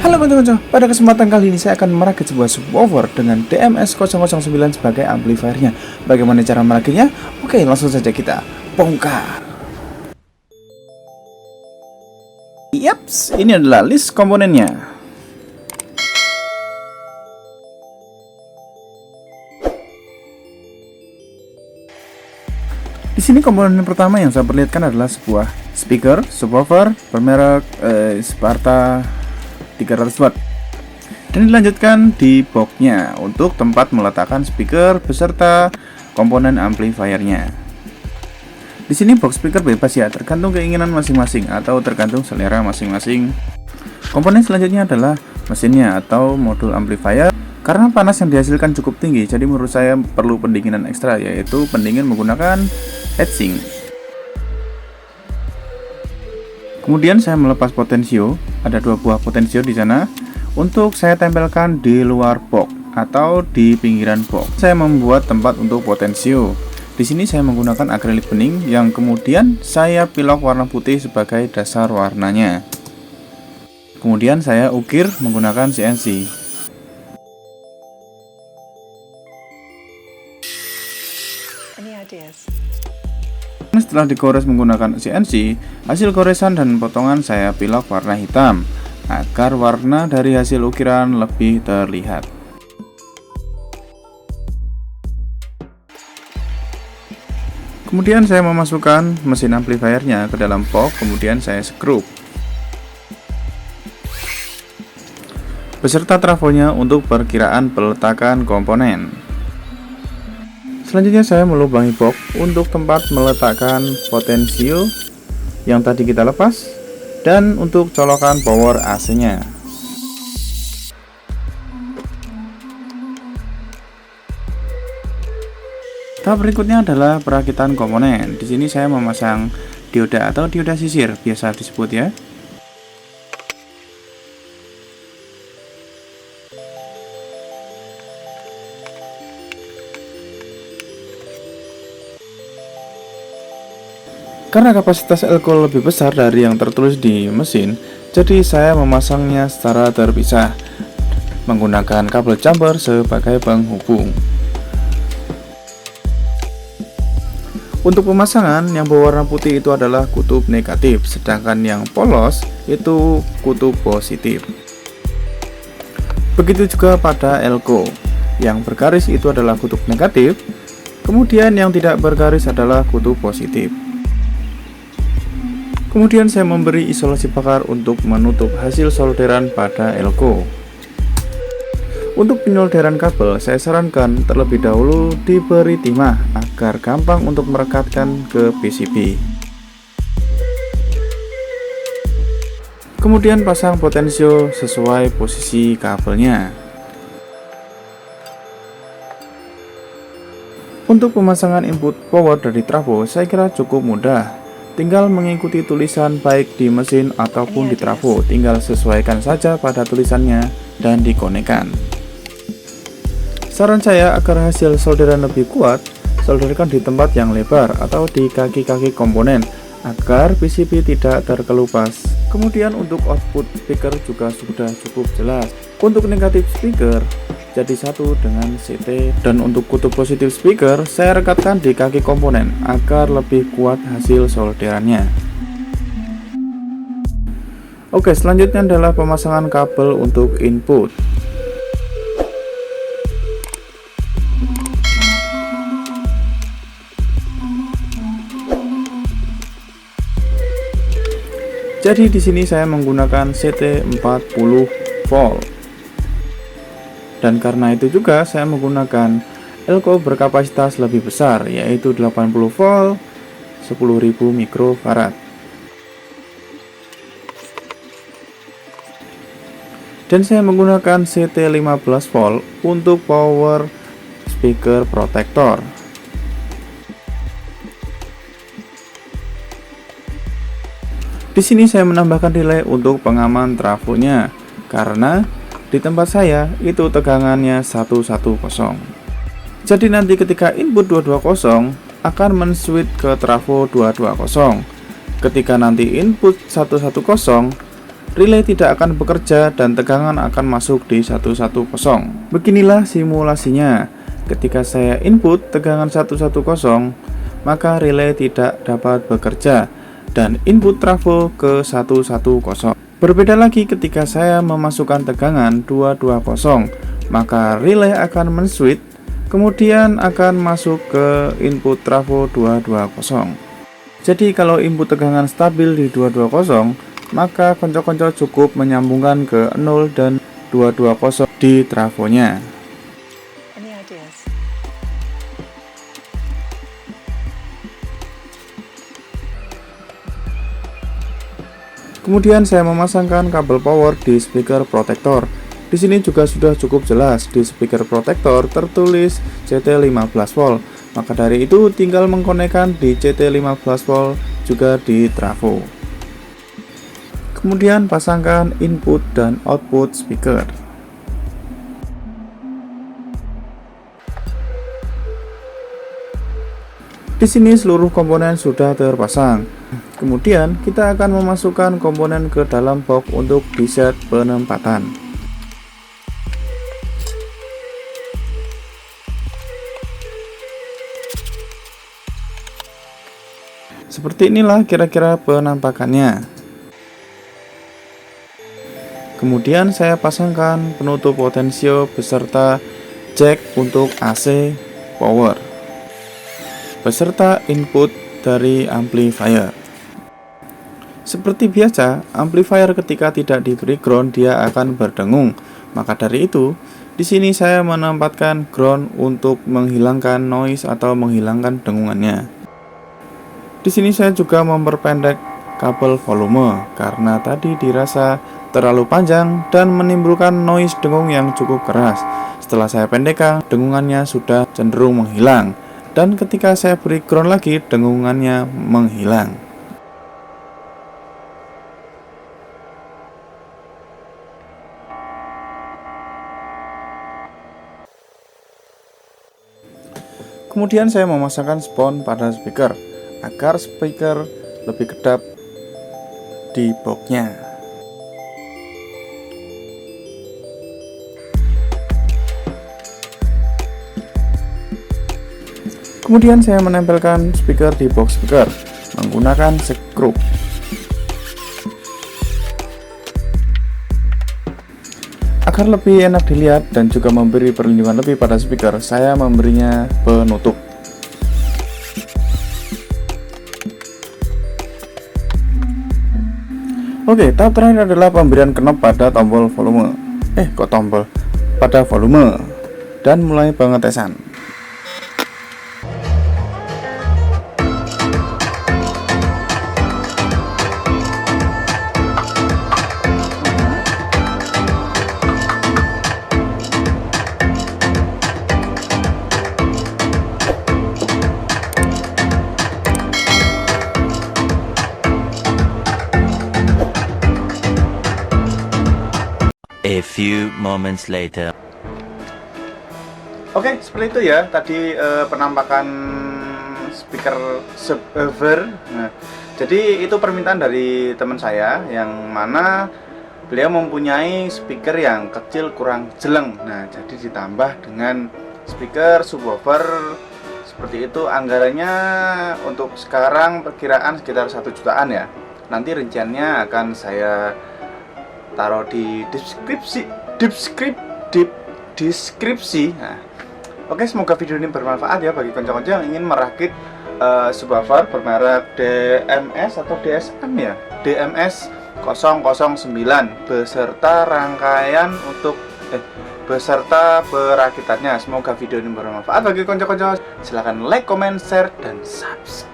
Halo konco-konco, pada kesempatan kali ini saya akan merakit sebuah subwoofer dengan DMS009 sebagai amplifiernya. Bagaimana cara merakitnya? Oke, langsung saja kita bongkar. Yaps, ini adalah list komponennya. Di sini komponen pertama yang saya perlihatkan adalah sebuah speaker subwoofer bermerek Sparta 300 watt, dan dilanjutkan di boxnya untuk tempat meletakkan speaker beserta komponen amplifiernya. Di sini box speaker bebas ya, tergantung keinginan masing-masing atau tergantung selera masing-masing. Komponen selanjutnya adalah mesinnya atau modul amplifier. Karena panas yang dihasilkan cukup tinggi, jadi menurut saya perlu pendinginan ekstra, yaitu pendingin menggunakan heatsink. Kemudian saya melepas potensio, ada dua buah potensio di sana. Untuk saya tempelkan di luar box atau di pinggiran box. Saya membuat tempat untuk potensio. Di sini saya menggunakan akrilik bening yang kemudian saya pilok warna putih sebagai dasar warnanya. Kemudian saya ukir menggunakan CNC. Setelah digores menggunakan CNC, hasil goresan dan potongan saya pilok warna hitam agar warna dari hasil ukiran lebih terlihat. Kemudian saya memasukkan mesin amplifiernya ke dalam box, kemudian saya skrup beserta trafonya untuk perkiraan peletakan komponen. Selanjutnya saya melubangi box untuk tempat meletakkan potensio yang tadi kita lepas dan untuk colokan power AC-nya. Tahap berikutnya adalah perakitan komponen. Di sini saya memasang dioda atau dioda sisir biasa disebut ya. Karena kapasitas elko lebih besar dari yang tertulis di mesin, jadi saya memasangnya secara terpisah menggunakan kabel jumper sebagai penghubung. Untuk pemasangan, yang berwarna putih itu adalah kutub negatif, sedangkan yang polos itu kutub positif. Begitu juga pada elko, yang bergaris itu adalah kutub negatif, kemudian yang tidak bergaris adalah kutub positif. Kemudian saya memberi isolasi bakar untuk menutup hasil solderan pada elko. Untuk penyolderan kabel, saya sarankan terlebih dahulu diberi timah agar gampang untuk merekatkan ke PCB. Kemudian pasang potensio sesuai posisi kabelnya. Untuk pemasangan input power dari trafo, saya kira cukup mudah. Tinggal mengikuti tulisan baik di mesin ataupun di trafo, tinggal sesuaikan saja pada tulisannya dan dikonekkan. Saran saya agar hasil solderan lebih kuat, solderkan di tempat yang lebar atau di kaki-kaki komponen agar PCB tidak terkelupas. Kemudian untuk output speaker juga sudah cukup jelas. Untuk negatif speaker jadi satu dengan CT, dan untuk kutub positif speaker saya rekatkan di kaki komponen agar lebih kuat hasil solderannya. Oke, selanjutnya adalah pemasangan kabel untuk input. Jadi di sini saya menggunakan CT 40 volt. Dan karena itu juga saya menggunakan elko berkapasitas lebih besar, yaitu 80 volt 10.000 mikrofarad. Dan saya menggunakan CT 15 volt untuk power speaker protector. Di sini saya menambahkan relay untuk pengaman trafonya karena di tempat saya itu tegangannya 110. Jadi nanti ketika input 220 akan men-switch ke trafo 220. Ketika nanti input 110 relay tidak akan bekerja dan tegangan akan masuk di 110. Beginilah simulasinya. Ketika saya input tegangan 110, maka relay tidak dapat bekerja dan input trafo ke 110. Berbeda lagi ketika saya memasukkan tegangan 220, maka relay akan men-switch, kemudian akan masuk ke input trafo 220. Jadi kalau input tegangan stabil di 220, maka konco-konco cukup menyambungkan ke 0 dan 220 di trafonya. Any ideas? Kemudian saya memasangkan kabel power di speaker protector. Di sini juga sudah cukup jelas, di speaker protector tertulis CT15 volt. Maka dari itu tinggal mengkonekkan di CT15 volt juga di trafo. Kemudian pasangkan input dan output speaker. Di sini seluruh komponen sudah terpasang. Kemudian kita akan memasukkan komponen ke dalam box untuk di-set penempatan. Seperti inilah kira-kira penampakannya. Kemudian saya pasangkan penutup potensio beserta jack untuk AC power beserta input dari amplifier. Seperti biasa, amplifier ketika tidak diberi ground dia akan berdengung. Maka dari itu, di sini saya menempatkan ground untuk menghilangkan noise atau menghilangkan dengungannya. Di sini saya juga memperpendek kabel volume karena tadi dirasa terlalu panjang dan menimbulkan noise dengung yang cukup keras. Setelah saya pendekkan, dengungannya sudah cenderung menghilang. Dan ketika saya beri ground lagi, dengungannya menghilang. Kemudian saya memasangkan spon pada speaker agar speaker lebih kedap di boxnya. Kemudian saya menempelkan speaker di box speaker menggunakan skrup. Agar lebih enak dilihat dan juga memberi perlindungan lebih pada speaker, saya memberinya penutup. Oke, tahap terakhir adalah pemberian knob pada tombol volume. Pada volume dan mulai pengetesan. A few moments later. Oke, seperti itu ya tadi penampakan speaker subwoofer. Nah, jadi itu permintaan dari teman saya yang mana beliau mempunyai speaker yang kecil kurang jeleng. Nah, jadi ditambah dengan speaker subwoofer seperti itu. Anggarannya untuk sekarang perkiraan sekitar 1 jutaan ya. Nanti rinciannya akan saya taruh di deskripsi. Nah, oke, semoga video ini bermanfaat ya bagi konco-konco yang ingin merakit subwoofer bermerek DMS atau DSM ya, DMS 009 beserta rangkaian untuk beserta perakitannya. Semoga video ini bermanfaat bagi konco-konco. Silahkan like, comment, share, dan subscribe.